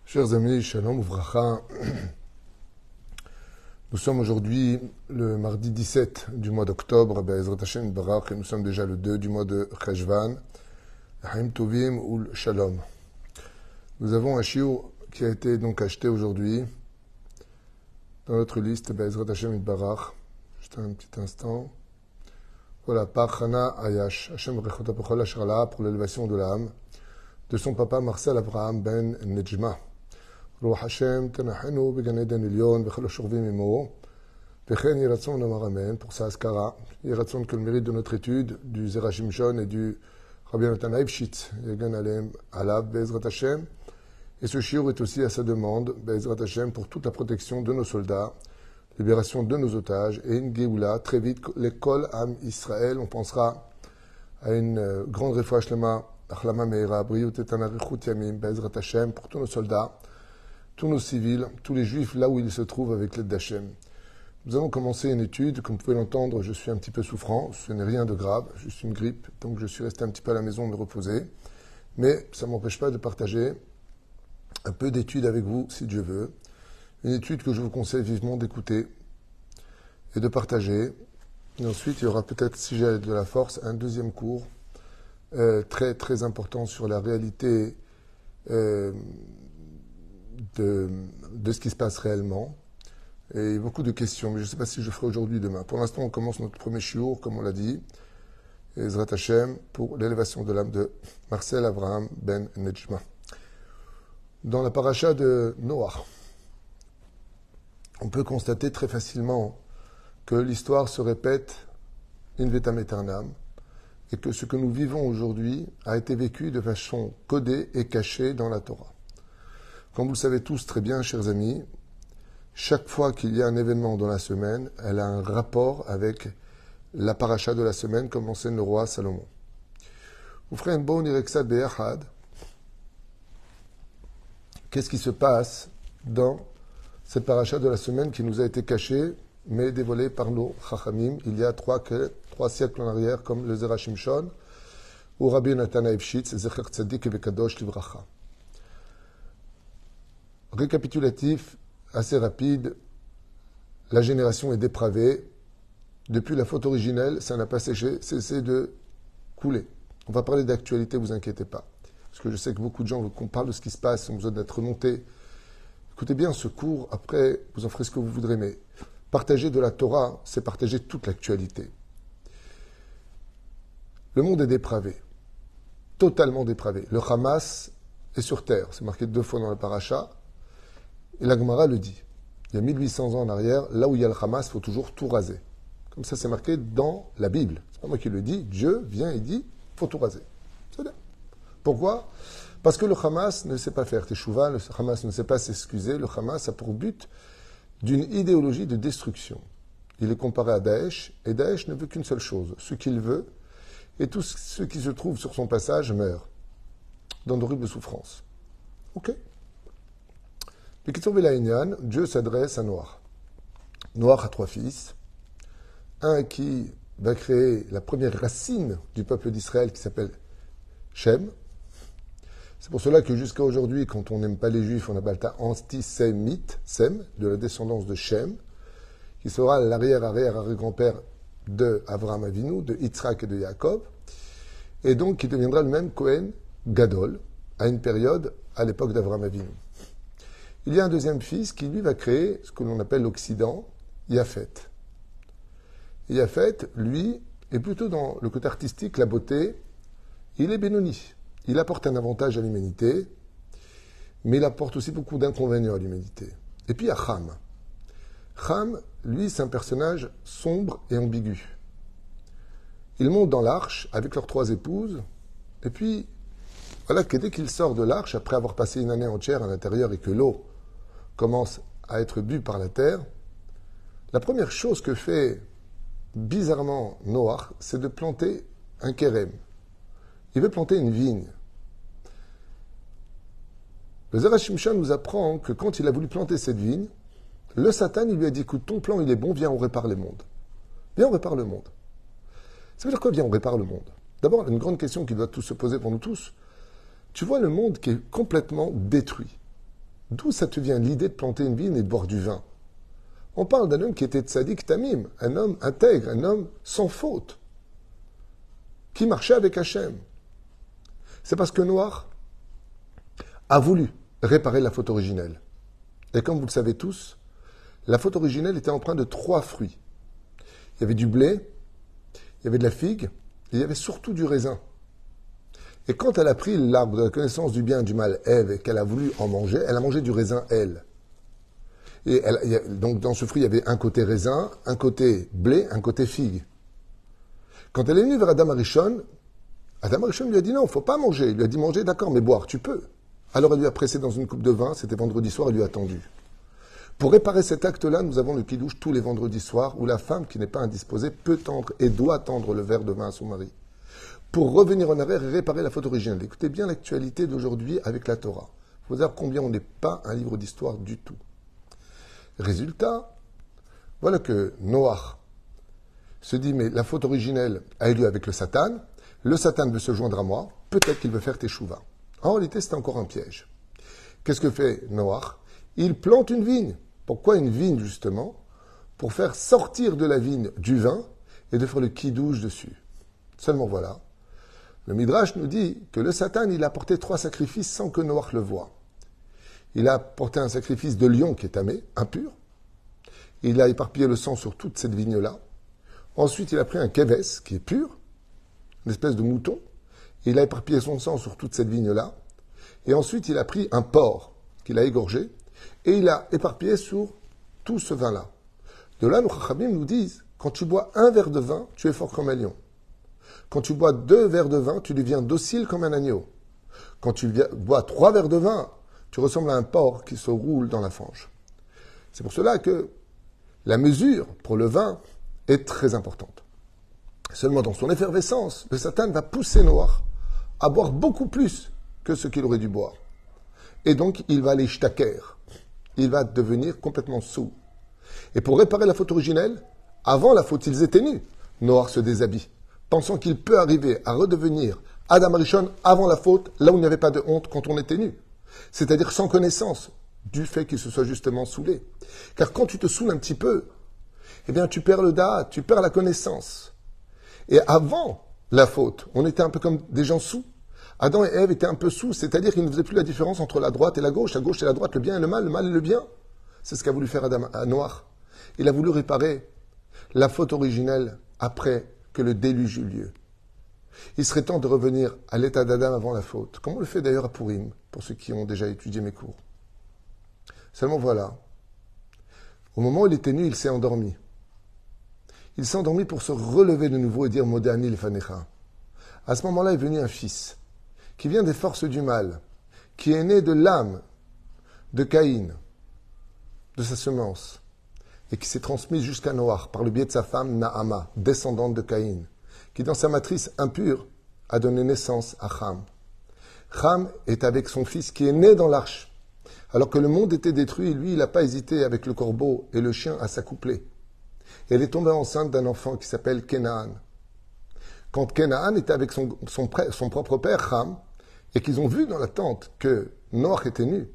Chers amis, Shalom Uvracha, nous sommes aujourd'hui le mardi 17 du mois d'octobre, Be'ezrat Hashem Barak, et nous sommes déjà le 2 du mois de Cheshvan, Haim Tovim Ul Shalom. Nous avons un shiur qui a été donc acheté aujourd'hui dans notre liste, Be'ezrat Hashem Barak. Juste un petit instant. Voilà, par Hana Ayash, Hashem Rechota Pechol Asherla pour l'élévation de l'âme de son papa Marcel Abraham Ben Nejma. רוח השם תנחנו בגן עדן עליון וכל השוכבים עמו וכן יהי רצון לומר אמן pour sa askara. Il רצון que le mérite de notre étude du Zera Shimshon et du Rabbi Natan Eibshitz יגן עליהם עליו בעזרת השם. Et ce shiur est aussi à sa demande בעזרת השם pour toute la protection de nos soldats, libération de nos otages et une Géoula très vite l'école Am Israël. On pensera à une grande réfoua shlema Achlama Meira Briut et Anarichut Yamim בעזרת השם pour tous nos soldats, tous nos civils, tous les juifs là où ils se trouvent avec l'aide d'Hachem. Nous allons commencer une étude. Comme vous pouvez l'entendre, je suis un petit peu souffrant. Ce n'est rien de grave, juste une grippe. Donc je suis resté un petit peu à la maison me reposer. Mais ça ne m'empêche pas de partager un peu d'études avec vous, si Dieu veut. Une étude que je vous conseille vivement d'écouter et de partager. Et ensuite, il y aura peut-être, si j'ai de la force, un deuxième cours très très important sur la réalité de ce qui se passe réellement. Et beaucoup de questions, mais je ne sais pas si je ferai aujourd'hui ou demain. Pour l'instant, on commence notre premier shiur, comme on l'a dit, Ezrat Hashem, pour l'élévation de l'âme de Marcel Abraham Ben Nejma. Dans la paracha de Noach, on peut constater très facilement que l'histoire se répète in vetam aeternam, et que ce que nous vivons aujourd'hui a été vécu de façon codée et cachée dans la Torah. Comme vous le savez tous très bien, chers amis, chaque fois qu'il y a un événement dans la semaine, elle a un rapport avec la paracha de la semaine, comme enseigne le roi Salomon. Vous ferez une bonne ireksat be'achad. Qu'est-ce qui se passe dans cette paracha de la semaine qui nous a été cachée, mais dévoilée par nos chachamim il y a trois siècles en arrière, comme le Zera Shimshon, ou Rabbi Natan Eibshitz, Zecher Tzadik Vekadosh Livracha. Récapitulatif assez rapide, la génération est dépravée. Depuis la faute originelle, ça n'a pas cessé de couler. On va parler d'actualité, vous inquiétez pas. Parce que je sais que beaucoup de gens, qu'on parle de ce qui se passe, ont besoin d'être remontés. Écoutez bien ce cours, après, vous en ferez ce que vous voudrez, mais partager de la Torah, c'est partager toute l'actualité. Le monde est dépravé, totalement dépravé. Le Hamas est sur terre, c'est marqué 2 fois dans la paracha. Et la Gemara le dit. Il y a 1800 ans en arrière, là où il y a le Hamas, il faut toujours tout raser. Comme ça, c'est marqué dans la Bible. C'est pas moi qui le dis. Dieu vient et dit, il faut tout raser. C'est bien. Pourquoi ? Parce que le Hamas ne sait pas faire teshuva, le Hamas ne sait pas s'excuser. Le Hamas a pour but d'une idéologie de destruction. Il est comparé à Daesh, et Daesh ne veut qu'une seule chose, ce qu'il veut, et tous ceux qui se trouvent sur son passage meurent, dans d'horribles souffrances. Ok ? Dieu s'adresse à Noach. Noach a 3 fils. Un qui va créer la première racine du peuple d'Israël qui s'appelle Shem. C'est pour cela que jusqu'à aujourd'hui, quand on n'aime pas les Juifs, on appelle ça antisémite, Sem, de la descendance de Shem, qui sera l'arrière-arrière-arrière-grand-père de Avraham Avinu, de Yitzhak et de Yaakov, et donc qui deviendra le même Kohen Gadol, à une période, à l'époque d'Avraham Avinu. Il y a un deuxième fils qui, lui, va créer ce que l'on appelle l'Occident, Yafet. Et Yafet, lui, est plutôt dans le côté artistique, la beauté. Il est Benoni. Il apporte un avantage à l'humanité, mais il apporte aussi beaucoup d'inconvénients à l'humanité. Et puis il y a Ham. Ham, lui, c'est un personnage sombre et ambigu. Il monte dans l'arche avec leurs 3 épouses, et puis, voilà que dès qu'il sort de l'arche, après avoir passé une année entière à l'intérieur et que l'eau commence à être bu par la terre, la première chose que fait bizarrement Noach, c'est de planter un kérem. Il veut planter une vigne. Le Zera Shimshon nous apprend que quand il a voulu planter cette vigne, le Satan il lui a dit, écoute, ton plan il est bon, viens on répare le monde. Viens on répare le monde. Ça veut dire quoi, viens on répare le monde ? D'abord, une grande question qui doit tous se poser pour nous tous. Tu vois le monde qui est complètement détruit. D'où ça te vient l'idée de planter une vigne et de boire du vin? On parle d'un homme qui était tzaddik tamim, un homme intègre, un homme sans faute, qui marchait avec Hachem. C'est parce que Noach a voulu réparer la faute originelle. Et comme vous le savez tous, la faute originelle était empreinte de 3 fruits. Il y avait du blé, il y avait de la figue, et il y avait surtout du raisin. Et quand elle a pris l'arbre de la connaissance du bien et du mal, Ève, et qu'elle a voulu en manger, elle a mangé du raisin, elle. Et donc dans ce fruit, il y avait un côté raisin, un côté blé, un côté figue. Quand elle est venue vers Adam Arishon lui a dit non, il ne faut pas manger. Il lui a dit manger, d'accord, mais boire, tu peux. Alors elle lui a pressé dans une coupe de vin, c'était vendredi soir, elle lui a tendu. Pour réparer cet acte-là, nous avons le kidouche tous les vendredis soirs, où la femme qui n'est pas indisposée peut tendre et doit tendre le verre de vin à son mari. Pour revenir en arrière et réparer la faute originelle. Écoutez bien l'actualité d'aujourd'hui avec la Torah. Il faut dire combien on n'est pas un livre d'histoire du tout. Résultat, voilà que Noach se dit, mais la faute originelle a eu lieu avec le Satan veut se joindre à moi, peut-être qu'il veut faire teshuva. En réalité, c'est encore un piège. Qu'est-ce que fait Noach? Il plante une vigne. Pourquoi une vigne, justement? Pour faire sortir de la vigne du vin et de faire le kidouche dessus. Seulement voilà. Le Midrash nous dit que le Satan, il a apporté 3 sacrifices sans que Noach le voie. Il a apporté un sacrifice de lion qui est tamé, impur. Il a éparpillé le sang sur toute cette vigne-là. Ensuite, il a pris un keves qui est pur, une espèce de mouton. Et il a éparpillé son sang sur toute cette vigne-là. Et ensuite, il a pris un porc qu'il a égorgé. Et il a éparpillé sur tout ce vin-là. De là, nos chachamim nous disent, quand tu bois un verre de vin, tu es fort comme un lion. Quand tu bois 2 verres de vin, tu deviens docile comme un agneau. Quand tu bois 3 verres de vin, tu ressembles à un porc qui se roule dans la fange. C'est pour cela que la mesure pour le vin est très importante. Seulement dans son effervescence, le Satan va pousser Noach à boire beaucoup plus que ce qu'il aurait dû boire. Et donc, il va aller shtaker. Il va devenir complètement sourd. Et pour réparer la faute originelle, avant la faute, ils étaient nus. Noach se déshabille, pensant qu'il peut arriver à redevenir Adam Arishon avant la faute, là où il n'y avait pas de honte quand on était nu. C'est-à-dire sans connaissance du fait qu'il se soit justement saoulé. Car quand tu te saoules un petit peu, eh bien tu perds le da'at, tu perds la connaissance. Et avant la faute, on était un peu comme des gens sous. Adam et Ève étaient un peu sous, c'est-à-dire qu'ils ne faisaient plus la différence entre la droite et la gauche et la droite, le bien et le mal et le bien. C'est ce qu'a voulu faire Adam à Noach. Il a voulu réparer la faute originelle après que le déluge eut lieu. Il serait temps de revenir à l'état d'Adam avant la faute, comme on le fait d'ailleurs à Purim, pour ceux qui ont déjà étudié mes cours. Seulement voilà, au moment où il était nu, il s'est endormi. Il s'est endormi pour se relever de nouveau et dire « Modani lefanecha ». À ce moment-là est venu un fils, qui vient des forces du mal, qui est né de l'âme de Caïn, de sa semence, et qui s'est transmise jusqu'à Noach par le biais de sa femme Naama, descendante de Caïn, qui dans sa matrice impure a donné naissance à Cham. Cham est avec son fils qui est né dans l'arche. Alors que le monde était détruit, lui, il n'a pas hésité avec le corbeau et le chien à s'accoupler. Et elle est tombée enceinte d'un enfant qui s'appelle Kénaan. Quand Kénaan était avec son propre père, Cham, et qu'ils ont vu dans la tente que Noach était nu,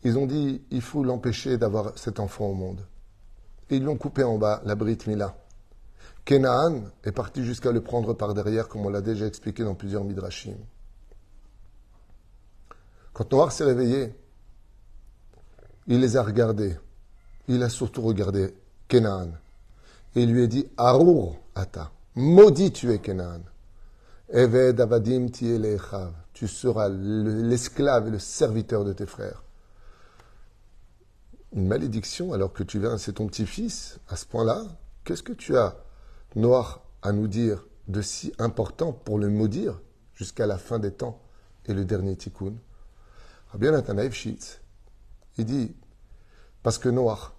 ils ont dit, il faut l'empêcher d'avoir cet enfant au monde. Et ils lui ont coupé en bas la Brit Mila. Kénaan est parti jusqu'à le prendre par derrière, comme on l'a déjà expliqué dans plusieurs midrashim. Quand Noach s'est réveillé, il les a regardés. Il a surtout regardé Kénaan. Et il lui a dit, Arur ata, maudit tu es Kénaan. Eved avadim tiye lechav, tu seras l'esclave et le serviteur de tes frères. Une malédiction alors que tu viens, c'est ton petit-fils, à ce point-là. Qu'est-ce que tu as, Noach, à nous dire de si important pour le maudire jusqu'à la fin des temps et le dernier tikkun? Rabbi Yonatan Eifshitz, il dit, parce que Noach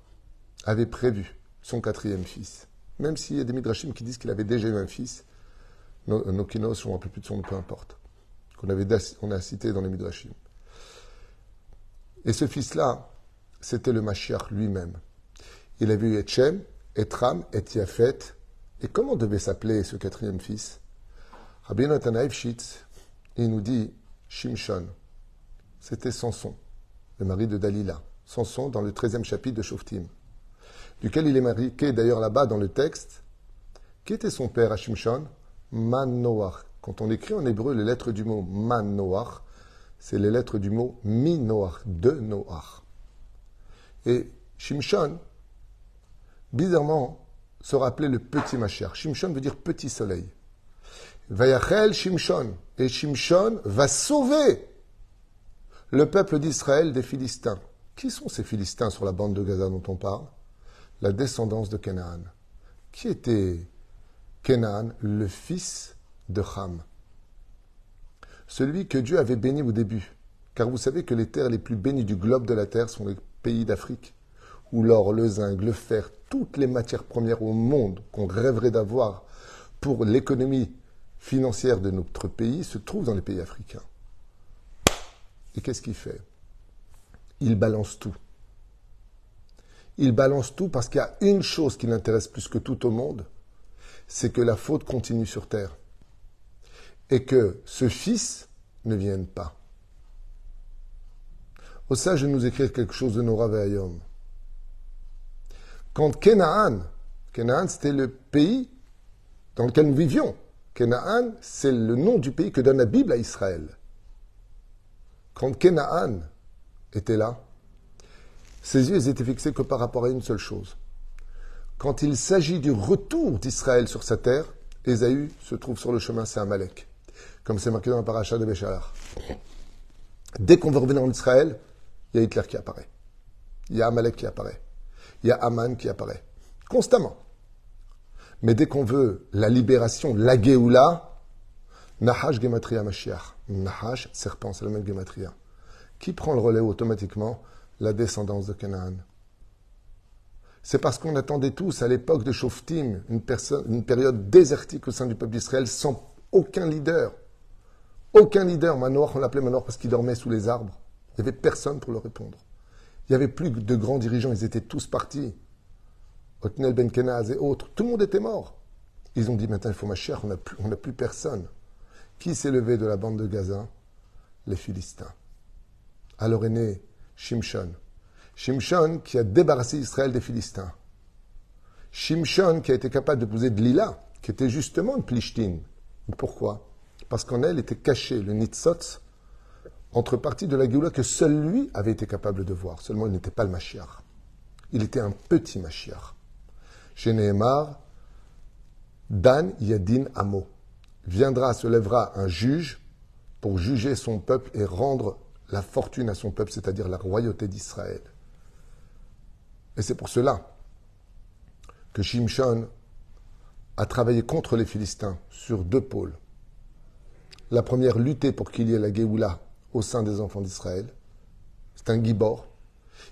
avait prévu son 4e fils, même s'il y a des midrashim qui disent qu'il avait déjà eu un fils, nos kinos sont un peu plus de son nom, peu importe, on a cité dans les midrashim. Et ce fils-là, c'était le Mashiach lui-même. Il avait eu Etchem, Etram, Etiafet. Et comment devait s'appeler ce 4e fils? Rabbi Yonatan Eifshitz, il nous dit Shimshon. C'était Samson. le mari de Dalila. Samson dans le 13e chapitre de Shoftim, duquel il est marqué d'ailleurs là-bas dans le texte. Qui était son père à Shimshon? Manoach. Quand on écrit en hébreu les lettres du mot Manoach, c'est les lettres du mot Mi-Noach, de Noach. Et Shimshon, bizarrement, se rappelait le petit Mashiach. Shimshon veut dire petit soleil. Vayachel Shimshon. Et Shimshon va sauver le peuple d'Israël des Philistins. Qui sont ces Philistins sur la bande de Gaza dont on parle? La descendance de Canaan. Qui était Canaan, le fils de Ham? Celui que Dieu avait béni au début. Car vous savez que les terres les plus bénies du globe de la terre sont les pays d'Afrique, où l'or, le zinc, le fer, toutes les matières premières au monde qu'on rêverait d'avoir pour l'économie financière de notre pays se trouvent dans les pays africains. Et qu'est-ce qu'il fait? Il balance tout. Il balance tout parce qu'il y a une chose qui l'intéresse plus que tout au monde, c'est que la faute continue sur terre. Et que ce fils ne vienne pas. Au sage de nous écrire quelque chose de Nora Ve'ayom. Quand Canaan c'était le pays dans lequel nous vivions. Canaan, c'est le nom du pays que donne la Bible à Israël. Quand Canaan était là, ses yeux étaient fixés que par rapport à une seule chose. Quand il s'agit du retour d'Israël sur sa terre, Ésaü se trouve sur le chemin, c'est Amalek. Comme c'est marqué dans la paracha de Béchalar. Dès qu'on veut revenir en Israël, il y a Hitler qui apparaît. Il y a Amalek qui apparaît. Il y a Aman qui apparaît. Constamment. Mais dès qu'on veut la libération, la Géoula, Nahash Gematria Mashiach. Nahash, serpent, c'est le même Gematria. Qui prend le relais automatiquement? La descendance de Canaan. C'est parce qu'on attendait tous à l'époque de Shoftim, une période désertique au sein du peuple d'Israël, sans aucun leader. Aucun leader. Manoach, on l'appelait Manoach parce qu'il dormait sous les arbres. Il n'y avait personne pour leur répondre. Il n'y avait plus de grands dirigeants, ils étaient tous partis. Otniel Ben Kenaz et autres, tout le monde était mort. Ils ont dit maintenant il faut Mashiach, on n'a plus personne. Qui s'est levé de la bande de Gaza? Les Philistins. Alors est né Shimshon. Shimshon qui a débarrassé Israël des Philistins. Shimshon qui a été capable d'épouser Dlila, qui était justement une Plishtin. Pourquoi? Parce qu'en elle était caché le Nitzotz entre parties de la Géoula que seul lui avait été capable de voir. Seulement il n'était pas le Mashiach. Il était un petit Mashiach. Chez Nehemar, Dan Yadin Amo. Viendra, se lèvera un juge pour juger son peuple et rendre la fortune à son peuple, c'est-à-dire la royauté d'Israël. Et c'est pour cela que Shimshon a travaillé contre les Philistins sur deux pôles. La première, lutter pour qu'il y ait la Géoula au sein des enfants d'Israël. C'est un gibor.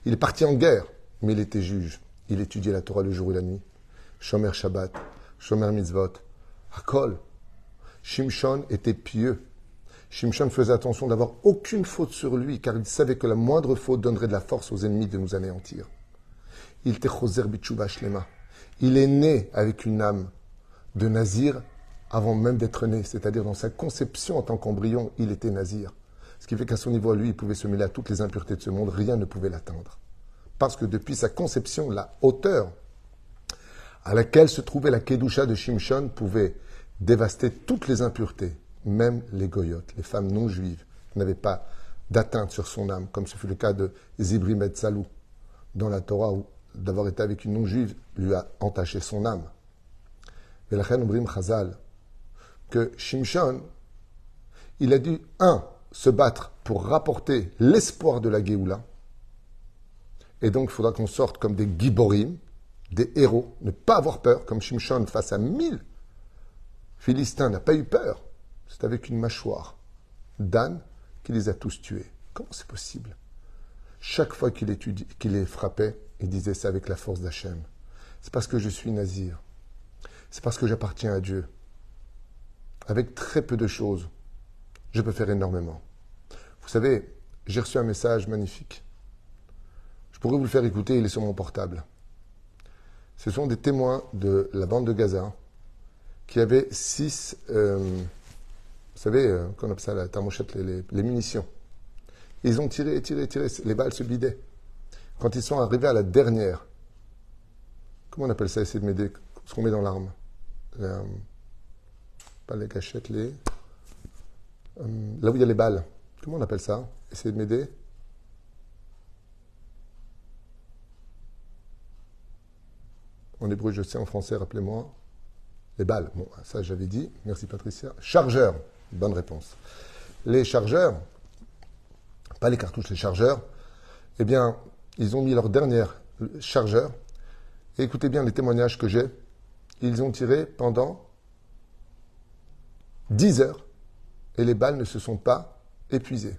Il est parti en guerre, mais il était juge. Il étudiait la Torah le jour et la nuit. Shomer Shabbat, Shomer Mitzvot, Hakol. Shimshon était pieux. Shimshon faisait attention d'avoir aucune faute sur lui, car il savait que la moindre faute donnerait de la force aux ennemis de nous anéantir. Il était choser bitshuva shlema. Il est né avec une âme de nazir avant même d'être né, c'est-à-dire dans sa conception en tant qu'embryon, il était nazir. Ce qui fait qu'à son niveau à lui, il pouvait se mêler à toutes les impuretés de ce monde, rien ne pouvait l'atteindre. Parce que depuis sa conception, la hauteur à laquelle se trouvait la Kedusha de Shimshon pouvait dévaster toutes les impuretés, même les goyotes, les femmes non juives, qui n'avaient pas d'atteinte sur son âme, comme ce fut le cas de Zibri Metsalou, dans la Torah, où d'avoir été avec une non-juive lui a entaché son âme. Mais la reine Obrim Chazal, que Shimshon, il a dû, se battre pour rapporter l'espoir de la Géoula. Et donc, il faudra qu'on sorte comme des giborim, des héros, ne pas avoir peur, comme Shimshon face à 1000 Philistins n'a pas eu peur. C'est avec une mâchoire d'âne qui les a tous tués. Comment c'est possible? Chaque fois qu'il les frappait, il disait c'est avec la force d'Hachem. C'est parce que je suis nazir. C'est parce que j'appartiens à Dieu. Avec très peu de choses, je peux faire énormément. Vous savez, j'ai reçu un message magnifique. Je pourrais vous le faire écouter, il est sur mon portable. Ce sont des témoins de la bande de Gaza qui avaient 6, vous savez, qu'on appelle ça la thermochette, les munitions, Ils ont tiré, les balles se vidaient. Quand ils sont arrivés à la dernière, comment on appelle ça, essayer de m'aider, ce qu'on met dans l'arme? Pas les gâchettes, là où il y a les balles. Comment on appelle ça? Essayez de m'aider. En hébreu, je sais, en français, rappelez-moi. Les balles. Bon, ça j'avais dit. Merci Patricia. Chargeurs. Bonne réponse. Les chargeurs, pas les cartouches, les chargeurs, eh bien, ils ont mis leur dernier chargeur. Et écoutez bien les témoignages que j'ai. Ils ont tiré pendant 10 heures et les balles ne se sont pas épuisées.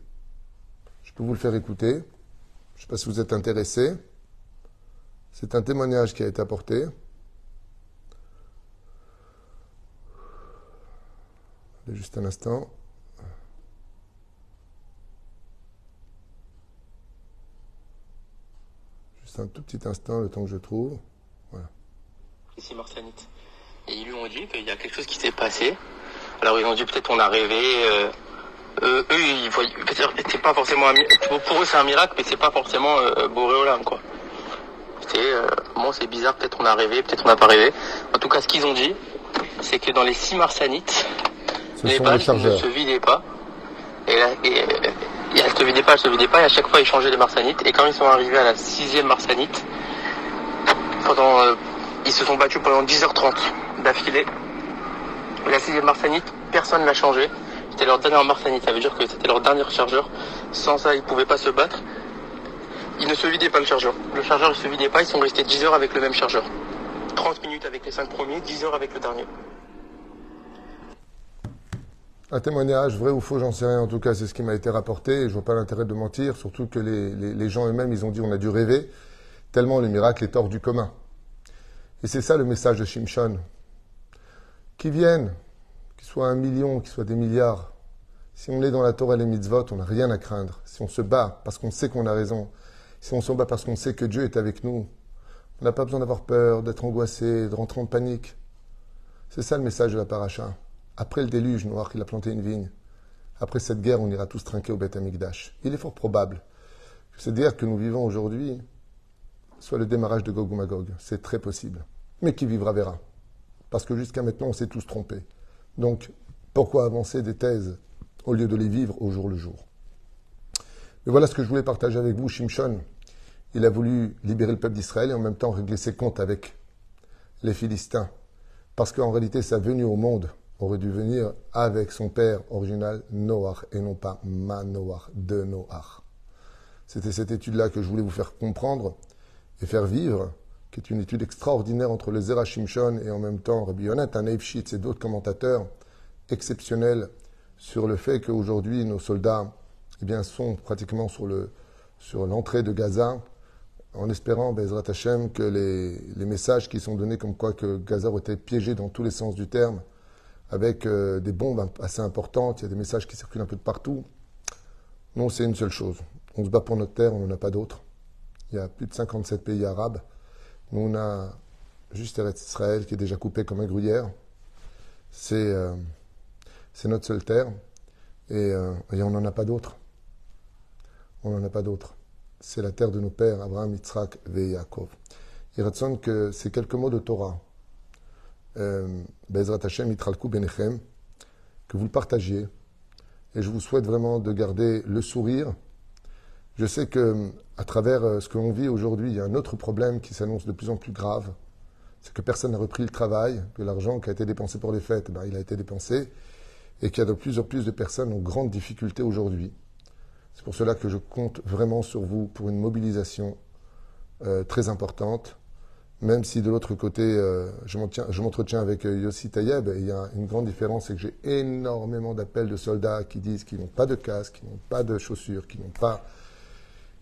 Je peux vous le faire écouter. Je ne sais pas si vous êtes intéressés. C'est un témoignage qui a été apporté. Juste un instant. Juste un tout petit instant, le temps que je trouve. Voilà. Ici Marsanite. Et ils lui ont dit qu'il y a quelque chose qui s'est passé. Alors ils ont dit peut-être on a rêvé. Eux, ils voyaient. C'est pas forcément pour eux c'est un miracle, mais c'est pas forcément Boréolam quoi. Bon, c'est bizarre, peut-être on a rêvé, peut-être on n'a pas rêvé. En tout cas, ce qu'ils ont dit, c'est que dans les 6 Marsanites, les balles ne se vidaient pas. Elles se vidaient pas, et à chaque fois ils changeaient les Marsanites. Et quand ils sont arrivés à la 6e Marsanite, ils se sont battus pendant 10h30 d'affilée. Et la 6e Marsanite, personne ne l'a changé. C'était leur dernière Marsanite, ça veut dire que c'était leur dernier chargeur. Sans ça, ils ne pouvaient pas se battre. Il ne se vidait pas le chargeur. Le chargeur ne se vidait pas, ils sont restés 10 heures avec le même chargeur. 30 minutes avec les 5 premiers, 10 heures avec le dernier. Un témoignage, vrai ou faux, j'en sais rien. En tout cas, c'est ce qui m'a été rapporté. Et je ne vois pas l'intérêt de mentir, surtout que les gens eux-mêmes, ils ont dit on a dû rêver, tellement le miracle est hors du commun. Et c'est ça le message de Shimshon. Qu'ils viennent, qu'ils soient 1 million, qu'ils soient des milliards. Si on est dans la Torah et les mitzvot, on n'a rien à craindre. Si on se bat parce qu'on sait qu'on a raison, si on se bat parce qu'on sait que Dieu est avec nous, on n'a pas besoin d'avoir peur, d'être angoissé, de rentrer en panique. C'est ça le message de la paracha. Après le déluge, Noach, il a planté une vigne. Après cette guerre, on ira tous trinquer au Beth Amikdash. Il est fort probable que cette guerre que nous vivons aujourd'hui soit le démarrage de Gog ou Magog. C'est très possible. Mais qui vivra verra. Parce que jusqu'à maintenant, on s'est tous trompés. Donc, pourquoi avancer des thèses au lieu de les vivre au jour le jour? Mais voilà ce que je voulais partager avec vous. Shimshon, il a voulu libérer le peuple d'Israël et en même temps régler ses comptes avec les Philistins. Parce qu'en réalité, sa venue au monde aurait dû venir avec son père original, Noach, et non pas Manoach, de Noach. C'était cette étude-là que je voulais vous faire comprendre et faire vivre, qui est une étude extraordinaire entre le Zera Shimshon et en même temps Rabbi Yonatan Eifshitz et d'autres commentateurs exceptionnels sur le fait qu'aujourd'hui, nos soldats sont pratiquement sur l'entrée de Gaza, en espérant, Bezrat Hashem, que les messages qui sont donnés comme quoi que Gaza aurait été piégé dans tous les sens du terme, avec des bombes assez importantes, il y a des messages qui circulent un peu de partout. Non, c'est une seule chose. On se bat pour notre terre, on n'en a pas d'autre. Il y a plus de 57 pays arabes. Nous, on a juste Eretz Israël qui est déjà coupé comme un gruyère. C'est notre seule terre. Et on n'en a pas d'autre. On n'en a pas d'autre. C'est la terre de nos pères, Abraham, Yitzhak et Yaakov. Il ressent que ces quelques mots de Torah, Bezrat Hashem, Yitralku Benechem, que vous le partagiez. Et je vous souhaite vraiment de garder le sourire. Je sais que à travers ce que l'on vit aujourd'hui, il y a un autre problème qui s'annonce de plus en plus grave. C'est que personne n'a repris le travail, que l'argent qui a été dépensé pour les fêtes, il a été dépensé, et qu'il y a de plus en plus de personnes en grande difficulté aujourd'hui. C'est pour cela que je compte vraiment sur vous pour une mobilisation très importante, même si de l'autre côté, je m'entretiens avec Yossi Tayeb, et il y a une grande différence, c'est que j'ai énormément d'appels de soldats qui disent qu'ils n'ont pas de casque, qu'ils n'ont pas de chaussures, qu'ils n'ont pas...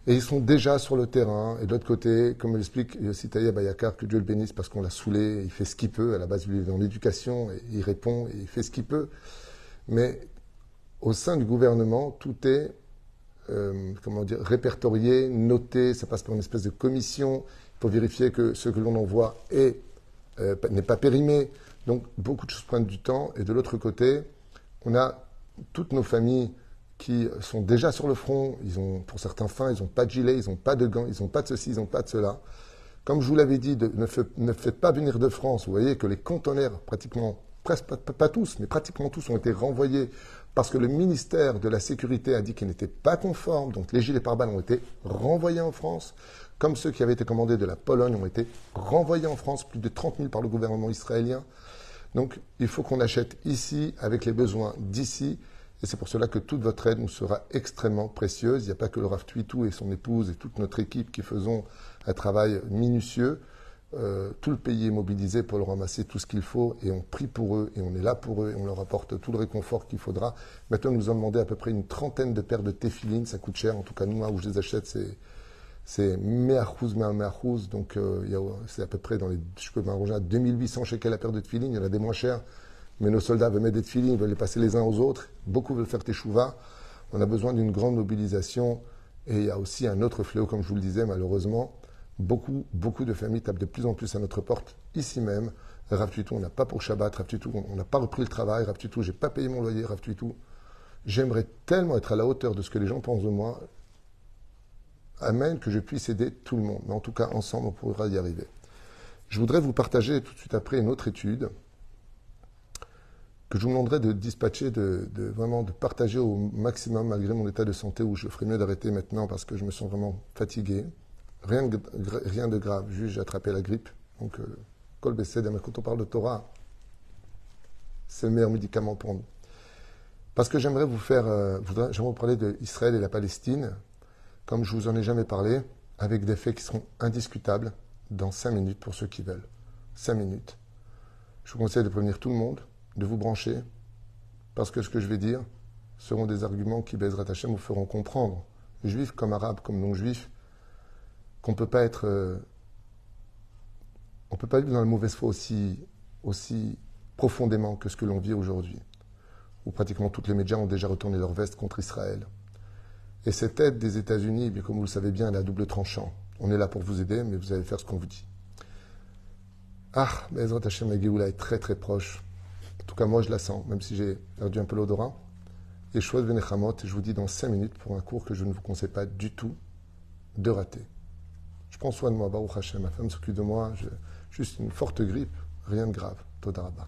Et ils sont déjà sur le terrain. Et de l'autre côté, comme l'explique Yossi Tayeb à Yakar, que Dieu le bénisse parce qu'on l'a saoulé, il fait ce qu'il peut. À la base, il est dans l'éducation, et il répond, et il fait ce qu'il peut. Mais au sein du gouvernement, tout est répertorié, noté, ça passe par une espèce de commission pour vérifier que ce que l'on envoie n'est pas périmé. Donc beaucoup de choses prennent du temps. Et de l'autre côté, on a toutes nos familles qui sont déjà sur le front. Ils ont, pour certains fins, ils n'ont pas de gilet, ils n'ont pas de gants, ils n'ont pas de ceci, ils n'ont pas de cela. Comme je vous l'avais dit, ne faites pas venir de France. Vous voyez que les conteneurs, pratiquement, presque pas tous, mais pratiquement tous, ont été renvoyés parce que le ministère de la Sécurité a dit qu'ils n'étaient pas conformes. Donc les gilets pare-balles ont été renvoyés en France, comme ceux qui avaient été commandés de la Pologne ont été renvoyés en France, plus de 30 000 par le gouvernement israélien. Donc il faut qu'on achète ici, avec les besoins d'ici. Et c'est pour cela que toute votre aide nous sera extrêmement précieuse. Il n'y a pas que le Rav Twitou et son épouse et toute notre équipe qui faisons un travail minutieux. Tout le pays est mobilisé pour leur ramasser tout ce qu'il faut et on prie pour eux et on est là pour eux et on leur apporte tout le réconfort qu'il faudra. Maintenant, nous nous avons demandé à peu près une trentaine de paires de téfilines. Ça coûte cher. En tout cas, nous, où je les achète, c'est me'achouz, donc c'est à peu près je peux m'arranger à 2800 shekels la paire de téfilines. Il y en a des moins chers. Mais nos soldats veulent mettre des tefilines, ils veulent les passer les uns aux autres. Beaucoup veulent faire teshuva. On a besoin d'une grande mobilisation. Et il y a aussi un autre fléau, comme je vous le disais, malheureusement. Beaucoup de familles tapent de plus en plus à notre porte, ici même. Rav Twitou, on n'a pas pour Shabbat. Rav Twitou, on n'a pas repris le travail. Rav Twitou, j'ai pas payé mon loyer. Rav Twitou, j'aimerais tellement être à la hauteur de ce que les gens pensent de moi. Amen, que je puisse aider tout le monde. Mais en tout cas, ensemble, on pourra y arriver. Je voudrais vous partager tout de suite après une autre étude que je vous demanderais de dispatcher, vraiment de partager au maximum, malgré mon état de santé, où je ferais mieux d'arrêter maintenant parce que je me sens vraiment fatigué. Rien de grave, juste j'ai attrapé la grippe. Donc, Kol Besed, mais quand on parle de Torah, c'est le meilleur médicament pour nous. Parce que j'aimerais j'aimerais vous parler d'Israël et la Palestine, comme je vous en ai jamais parlé, avec des faits qui seront indiscutables dans 5 minutes pour ceux qui veulent. 5 minutes. Je vous conseille de prévenir tout le monde, de vous brancher, parce que ce que je vais dire seront des arguments qui, Bezrat Hashem, vous feront comprendre, juifs comme arabes, comme non-juifs, qu'on ne peut pas être... on ne peut pas vivre dans la mauvaise foi aussi profondément que ce que l'on vit aujourd'hui, où pratiquement toutes les médias ont déjà retourné leur veste contre Israël. Et cette aide des États-Unis, comme vous le savez bien, elle est à double tranchant. On est là pour vous aider, mais vous allez faire ce qu'on vous dit. Ah, Bezrat Hashem, la Géoula est très très proche. En tout cas, moi, je la sens, même si j'ai perdu un peu l'odorat. Et Shouad Venechamot, je vous dis dans 5 minutes pour un cours que je ne vous conseille pas du tout de rater. Je prends soin de moi, Baruch Hashem, ma femme s'occupe de moi, juste une forte grippe, rien de grave. Toda Rabba.